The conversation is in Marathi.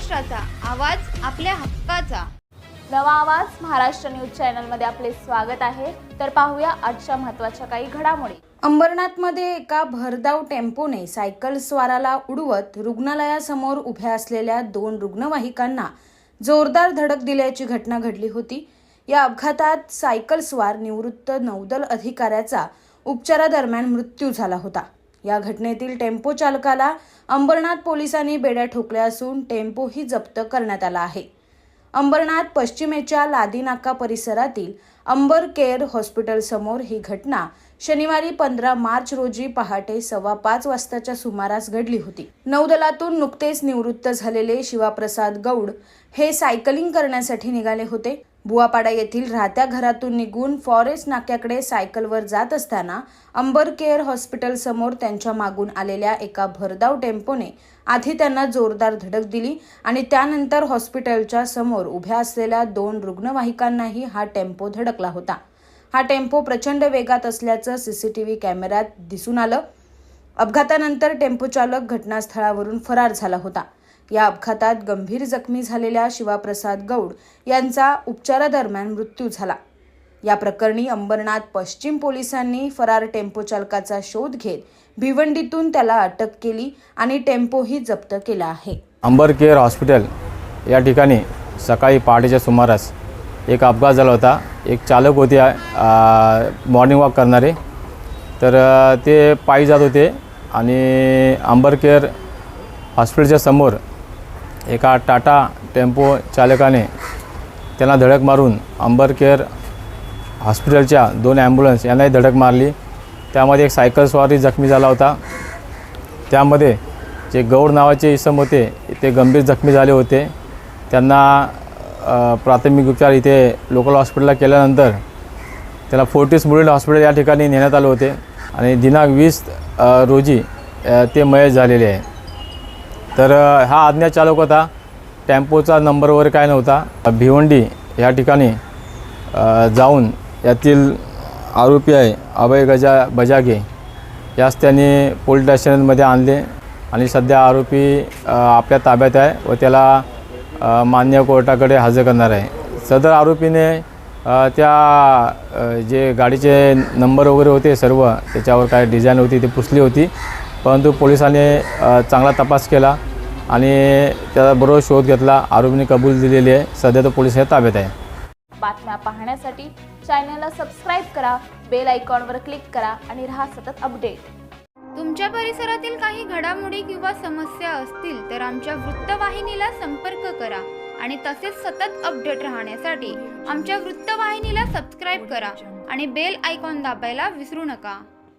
महाराष्ट्राचा आवाज आपल्या हक्काचा। नवा आवाज महाराष्ट्र न्यूज चॅनलमध्ये आपले स्वागत आहे। तर पाहूया आजच्या महत्त्वाच्या काही घडामोडी। अंबरनाथमध्ये एका भरधाव टेम्पोने सायकल स्वाराला उडवत रुग्णालयासमोर उभ्या असलेल्या 2 रुग्णवाहिकांना जोरदार धडक दिल्याची घटना घडली होती। या अपघातात सायकल स्वार निवृत्त नौदल अधिकाऱ्याचा उपचारादरम्यान मृत्यू झाला होता। या घटनेतील टेम्पो चालकाला अंबरनाथ पोलिसांनी बेड्या ठोकल्या असून टेम्पोही जप्त करण्यात आला आहे। अंबरनाथ पश्चिमेच्या लादीनाका परिसरातील अंबर केअर हॉस्पिटल समोर ही घटना शनिवारी 15 मार्च रोजी पहाटे 5:15 वाजताच्या सुमारास घडली होती। नौदलातून नुकतेच निवृत्त झालेले शिवाप्रसाद गौड हे सायकलिंग करण्यासाठी निघाले होते। बुवापाडा येथील राहत्या घरातून निघून फॉरेस्ट नाक्याकडे सायकलवर जात असताना अंबर केअर हॉस्पिटल समोर त्यांच्या मागून आलेल्या एका भरधाव टेम्पोने आधी त्यांना जोरदार धडक दिली आणि त्यानंतर हॉस्पिटलच्या समोर उभ्या असलेल्या 2 रुग्णवाहिकांनाही हा टेम्पो धडकला होता। हा टेम्पो प्रचंड वेगात असल्याचं सीसीटीव्ही कॅमेऱ्यात दिसून आलं। अपघातानंतर टेम्पो चालक घटनास्थळावरून फरार झाला होता। या अपघातात गंभीर जखमी झालेल्या शिवाप्रसाद गौड यांचा उपचारादरम्यान मृत्यू झाला। या प्रकरणी अंबरनाथ पश्चिम पोलिसांनी फरार टेम्पो चालकाचा शोध घेत भिवंडीतून त्याला अटक केली आणि टेम्पोही जप्त केला आहे। अंबर केअर हॉस्पिटल या ठिकाणी सकाळी पहाटेच्या सुमारास एक अपघात झाला होता। एक चालक होते मॉर्निंग वॉक करणारे, तर ते पायी जात होते आणि अंबर केअर हॉस्पिटलच्या समोर एका टाटा टेम्पो चालकाने त्यांना धडक मारून अंबर केअर हॉस्पिटलच्या 2 ॲम्ब्युलन्स यांनाही धडक मारली। त्यामध्ये एक सायकल स्वारही जखमी झाला होता। त्यामध्ये जे गौड नावाचे इसम होते ते गंभीर जखमी झाले होते। त्यांना प्राथमिक उपचार इथे लोकल हॉस्पिटलला केल्यानंतर त्याला फोर्टिस मुलुंड हॉस्पिटल या ठिकाणी नेण्यात आले होते आणि दिनांक 20 रोजी ते मयत झालेले आहे। तर हा अज्ञात चालक होता। टेम्पोचा नंबर वगैरे काय नव्हता। भिवंडी या ठिकाणी जाऊन यातील आरोपी आहे अभय बजागे यास त्यांनी पोलीस स्टेशनमध्ये आणले आणि सध्या आरोपी आपल्या ताब्यात आहे व त्याला मान्य कोर्टाकडे हजर करणार आहे। सदर आरोपीने त्या जे गाडीचे नंबर वगैरे होते सर्व त्याच्यावर काय डिझाईन होती ते पुसली होती, परंतु पोलिसांनी चांगला तपास केला आणि त्याचा बरोबर शोध घेतला। आरोपीने कबूल दिलेली आहे। सध्या तो पोलिसांच्या ताब्यात आहे। बातम्या पाहण्यासाठी चॅनलला सबस्क्राइब करा, बेल आयकॉनवर क्लिक करा आणि रहा सतत अपडेट। तुमच्या परिसरातील काही घडामोडी किंवा समस्या असतील तर आमच्या वृत्तवाहिनीला संपर्क करा आणि तसेच सतत अपडेट राहण्यासाठी आमच्या वृत्तवाहिनीला सबस्क्राइब करा आणि बेल आयकॉन दाबायला विसरू नका।